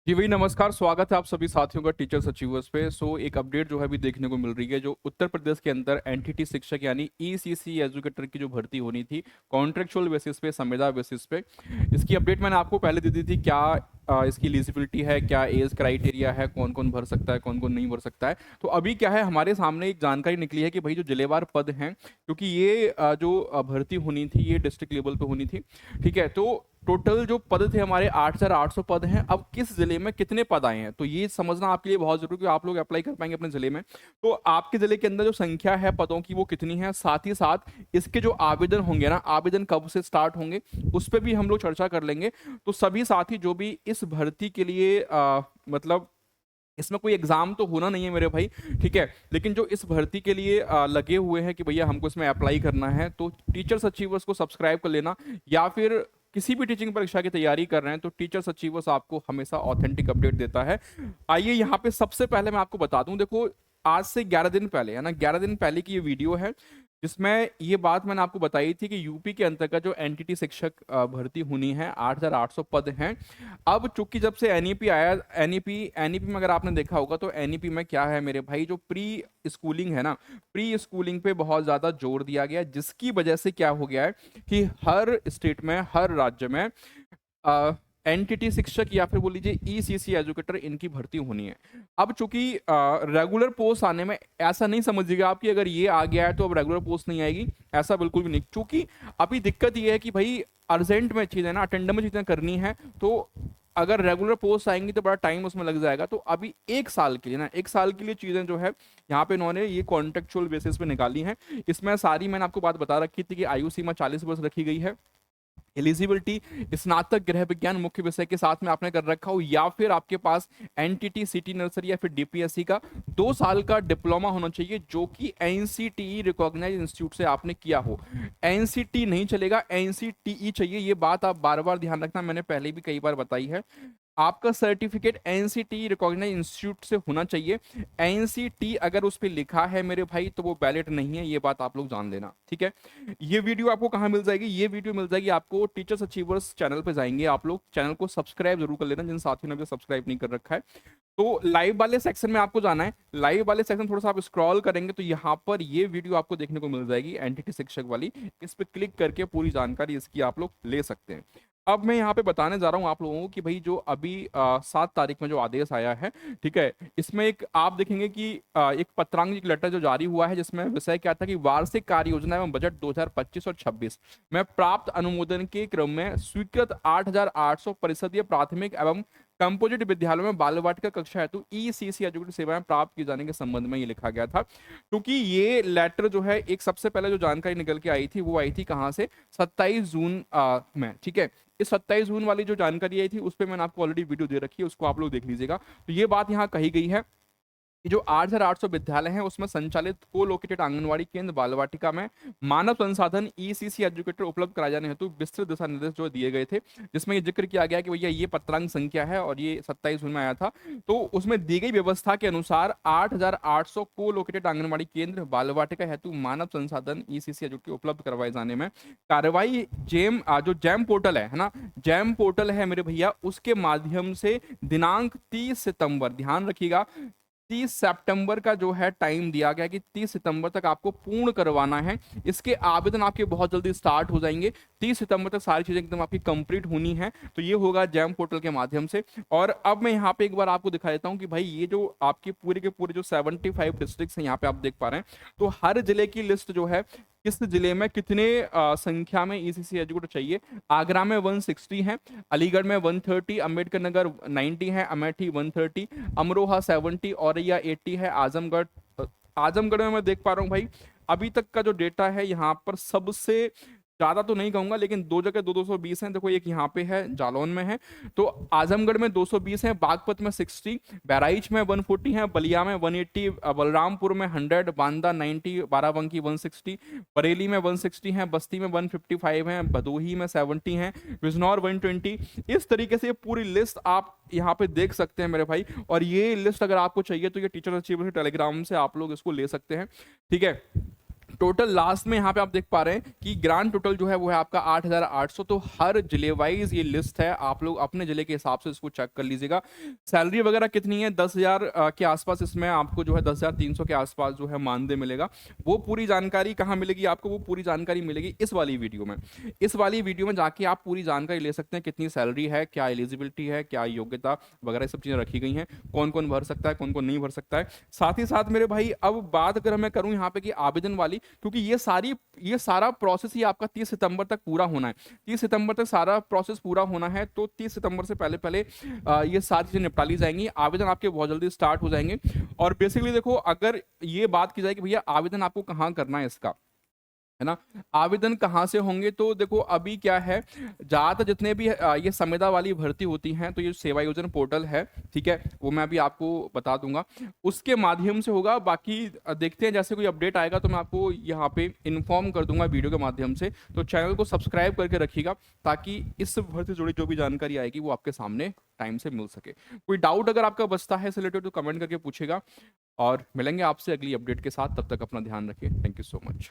जी भाई नमस्कार, स्वागत है आप सभी साथियों का टीचर्स अचीवर्स पे। एक अपडेट जो है अभी देखने को मिल रही है, जो उत्तर प्रदेश के अंदर एनटीटी शिक्षक यानी ईसीसी एजुकेटर की जो भर्ती होनी थी कॉन्ट्रेक्चुअल बेसिस पे, संविदा बेसिस पे। इसकी अपडेट मैंने आपको पहले दे दी थी। क्या इसकी एलिजिबिलिटी है, क्या एज क्राइटेरिया है, कौन कौन भर सकता है, कौन कौन नहीं भर सकता है। तो अभी क्या है, हमारे सामने एक जानकारी निकली है कि भाई जो जिलेवार पद हैं, क्योंकि ये जो भर्ती होनी थी ये डिस्ट्रिक्ट लेवल पे होनी थी। ठीक है, तो टोटल जो पद थे हमारे 8,800 पद हैं। अब किस जिले में कितने पद आए हैं तो ये समझना आपके लिए बहुत जरूरी है कि आप लोग अप्लाई कर पाएंगे अपने जिले में। तो आपके जिले के अंदर जो संख्या है पदों की वो कितनी है, साथ ही साथ इसके जो आवेदन होंगे ना, आवेदन कब से स्टार्ट होंगे उस पर भी हम लोग चर्चा कर लेंगे। तो सभी साथी जो भी इस भर्ती के लिए मतलब इसमें कोई एग्जाम तो होना नहीं है मेरे भाई, ठीक है, लेकिन जो इस भर्ती के लिए लगे हुए हैं कि भैया हमको इसमें अप्लाई करना है, तो टीचर्स अचीवर्स को सब्सक्राइब कर लेना। या फिर किसी भी टीचिंग परीक्षा की तैयारी कर रहे हैं तो टीचर्स अचीवर्स आपको हमेशा ऑथेंटिक अपडेट देता है। आइए यहाँ पे सबसे पहले मैं आपको बता दूं, देखो आज से 11 दिन पहले है ना, 11 दिन पहले की ये वीडियो है जिसमें ये बात मैंने आपको बताई थी कि यूपी के अंतर्गत जो एनटीटी शिक्षक भर्ती होनी है 8,800 पद हैं। अब चूंकि जब से एनईपी आया, एनईपी में अगर आपने देखा होगा तो एनईपी में क्या है मेरे भाई, जो प्री स्कूलिंग है ना, प्री स्कूलिंग पे बहुत ज्यादा जोर दिया गया है, जिसकी वजह से क्या हो गया है कि हर स्टेट में, हर राज्य में एनटीटी शिक्षक या फिर बोल लीजिए ईसीसी एजुकेटर इनकी भर्ती होनी है। अब चूंकि रेगुलर पोस्ट आने में ऐसा नहीं समझिएगा आप कि अगर ये आ गया है तो अब रेगुलर पोस्ट नहीं आएगी, ऐसा बिल्कुल भी नहीं। चूंकि अभी दिक्कत ये है कि भाई अर्जेंट में चीज़ें ना, अटेंडम में चीज़ें करनी है, तो अगर रेगुलर पोस्ट आएंगी तो बड़ा टाइम उसमें लग जाएगा। तो अभी एक साल के लिए ना, एक साल के लिए चीज़ें जो है यहाँ पे इन्होंने ये कॉन्ट्रेक्चुअल बेसिस पे निकाली हैं। इसमें सारी मैंने आपको बात बता रखी थी कि आयु सीमा 40 वर्ष रखी गई है। एलिजिबिलिटी स्नातक गृह विज्ञान मुख्य विषय के साथ में आपने कर रखा हो, या फिर आपके पास एनटीटी सिटी नर्सरी या फिर डीपीएससी का 2 साल का डिप्लोमा होना चाहिए जो कि एनसीटीई रिकॉग्नाइज इंस्टीट्यूट से आपने किया हो। एनसीटी नहीं चलेगा, एनसीटीई चाहिए। ये बात आप बार बार ध्यान रखना, मैंने पहले भी कई बार बताई है। आपका सर्टिफिकेट एनसीटी रिकॉग्नाइज इंस्टीट्यूट से होना चाहिए। एनसीटी अगर उस पर लिखा है मेरे भाई तो वो वैलिड नहीं है, ये बात आप लोग जान लेना, ठीक है। ये वीडियो आपको कहाँ मिल जाएगी, ये वीडियो मिल जाएगी आपको टीचर्स अचीवर्स चैनल पे जाएंगे, आप लोग चैनल को सब्सक्राइब जरूर कर लेना जिन साथियों ने अभी सब्सक्राइब नहीं कर रखा है। तो लाइव वाले सेक्शन में आपको जाना है। लाइव वाले सेक्शन थोड़ा सा आप स्क्रॉल करेंगे तो यहाँ पर ये वीडियो आपको देखने को मिल जाएगी एनटीटी शिक्षक वाली। इस पर क्लिक करके पूरी जानकारी इसकी आप लोग ले सकते हैं। अब मैं यहाँ पे बताने जा रहा हूँ आप लोगों को कि भाई जो अभी 7 तारीख में जो आदेश आया है, ठीक है, इसमें एक आप देखेंगे कि एक पत्रांग, एक लेटर जो जारी हुआ है जिसमें विषय क्या था कि वार्षिक कार्य योजना एवं बजट 2025 और 26 में प्राप्त अनुमोदन के क्रम में स्वीकृत 8,800 परिषदीय प्राथमिक एवं कंपोजिट विद्यालयों में बाल वाटिका कक्षा हेतु ईसीसी एजुकेटर सेवाएं प्राप्त किए जाने के संबंध में ये लिखा गया था। क्योंकि ये लेटर जो है, एक सबसे पहले जो जानकारी निकल के आई थी वो आई थी कहाँ से, 27 जून में, ठीक है। इस 27 जून वाली जो जानकारी आई थी उस पर मैंने आपको ऑलरेडी वीडियो दे रखी है, उसको आप लोग देख लीजिएगा। तो ये बात यहाँ कही गई है कि जो 8,800 विद्यालय हैं उसमें संचालित को लोकेटेड आंगनवाड़ी केंद्र बाल वाटिका में मानव संसाधन ईसीसी एजुकेटर उपलब्ध कराए जाने हेतु विस्तृत दिशा निर्देश जो दिए गए थे, जिसमें ये जिक्र किया गया कि भैया ये पत्रांक संख्या है और ये 27 जून में आया था। तो उसमें दी गई व्यवस्था के अनुसार 8,800 को लोकेटेड आंगनवाड़ी केंद्र बाल वाटिका हेतु मानव संसाधन ईसीसी एजुकेटर उपलब्ध करवाए जाने में कार्रवाई जो जैम पोर्टल है ना, जैम पोर्टल है मेरे भैया, उसके माध्यम से दिनांक 30 सितंबर, ध्यान रखिएगा, 30 सितंबर का जो है टाइम दिया गया कि 30 सितंबर तक आपको पूर्ण करवाना है। इसके आवेदन आपके बहुत जल्दी स्टार्ट हो जाएंगे। 30 सितंबर तक सारी चीजें एकदम आपकी कंप्लीट होनी है। तो ये होगा जैम पोर्टल के माध्यम से। और अब मैं यहाँ पे एक बार आपको दिखा देता हूँ कि भाई ये जो आपके पूरे के पूरे जो 75 डिस्ट्रिक्ट हैं यहाँ पे आप देख पा रहे हैं, तो हर जिले की लिस्ट जो है किस जिले में कितने संख्या में ईसीसी एजुकेटर चाहिए। आगरा में 160 है, अलीगढ़ में 130, अम्बेडकर नगर 90 है, अमेठी 130, अमरोहा 70, औरैया 80 है, आजमगढ़ में मैं देख पा रहा हूँ भाई अभी तक का जो डेटा है यहाँ पर सबसे ज्यादा तो नहीं कहूंगा लेकिन दो जगह 220 हैं। देखो एक यहाँ पे है, जालौन में है, तो आजमगढ़ में 220 है, बागपत में 60, बहराइच में 140 है, बलिया में 180, बलरामपुर में 100, बांदा 90, बाराबंकी 160, बरेली में 160 है, बस्ती में 155 है, भदोही में 70 है, बिजनौर 120। इस तरीके से पूरी लिस्ट आप यहाँ पे देख सकते हैं मेरे भाई। और ये लिस्ट अगर आपको चाहिए तो ये टीचर अचीवर टेलीग्राम से आप लोग इसको ले सकते हैं, ठीक है। टोटल लास्ट में यहाँ पे आप देख पा रहे हैं कि ग्रांड टोटल जो है वो है आपका 8,800। तो हर जिले वाइज ये लिस्ट है, आप लोग अपने जिले के हिसाब से इसको चेक कर लीजिएगा। सैलरी वगैरह कितनी है, 10,000 के आसपास इसमें आपको जो है 10,300 के आसपास जो है मानदेय मिलेगा। वो पूरी जानकारी कहाँ मिलेगी आपको, वो पूरी जानकारी मिलेगी इस वाली वीडियो में। इस वाली वीडियो में जाके आप पूरी जानकारी ले सकते हैं, कितनी सैलरी है, क्या एलिजिबिलिटी है, क्या योग्यता वगैरह सब चीज़ें रखी गई हैं, कौन कौन भर सकता है, कौन कौन नहीं भर सकता है। साथ ही साथ मेरे भाई अब बात अगर मैं करूं यहाँ पे कि आवेदन वाली, क्योंकि ये सारा प्रोसेस ही आपका 30 सितंबर तक पूरा होना है। 30 सितंबर तक सारा प्रोसेस पूरा होना है, तो 30 सितंबर से पहले पहले ये सारी चीज़ें निपटा ली जाएंगी, आवेदन आपके बहुत जल्दी स्टार्ट हो जाएंगे। और बेसिकली देखो, अगर ये बात की जाए कि भैया आवेदन आपको कहाँ करना है इसका, है ना, आवेदन कहाँ से होंगे, तो देखो अभी क्या है, ज़्यादातर जितने भी ये संविदा वाली भर्ती होती हैं, तो ये सेवा योजना पोर्टल है, ठीक है, वो मैं अभी आपको बता दूंगा, उसके माध्यम से होगा। बाकी देखते हैं, जैसे कोई अपडेट आएगा तो मैं आपको यहाँ पे इन्फॉर्म कर दूंगा वीडियो के माध्यम से। तो चैनल को सब्सक्राइब करके रखिएगा, ताकि इस भर्ती से जुड़ी जो भी जानकारी आएगी वो आपके सामने टाइम से मिल सके। कोई डाउट अगर आपका बचता है रिलेटेड तो कमेंट करके पूछेगा, और मिलेंगे आपसे अगली अपडेट के साथ। तब तक अपना ध्यान रखिए। Thank you so much.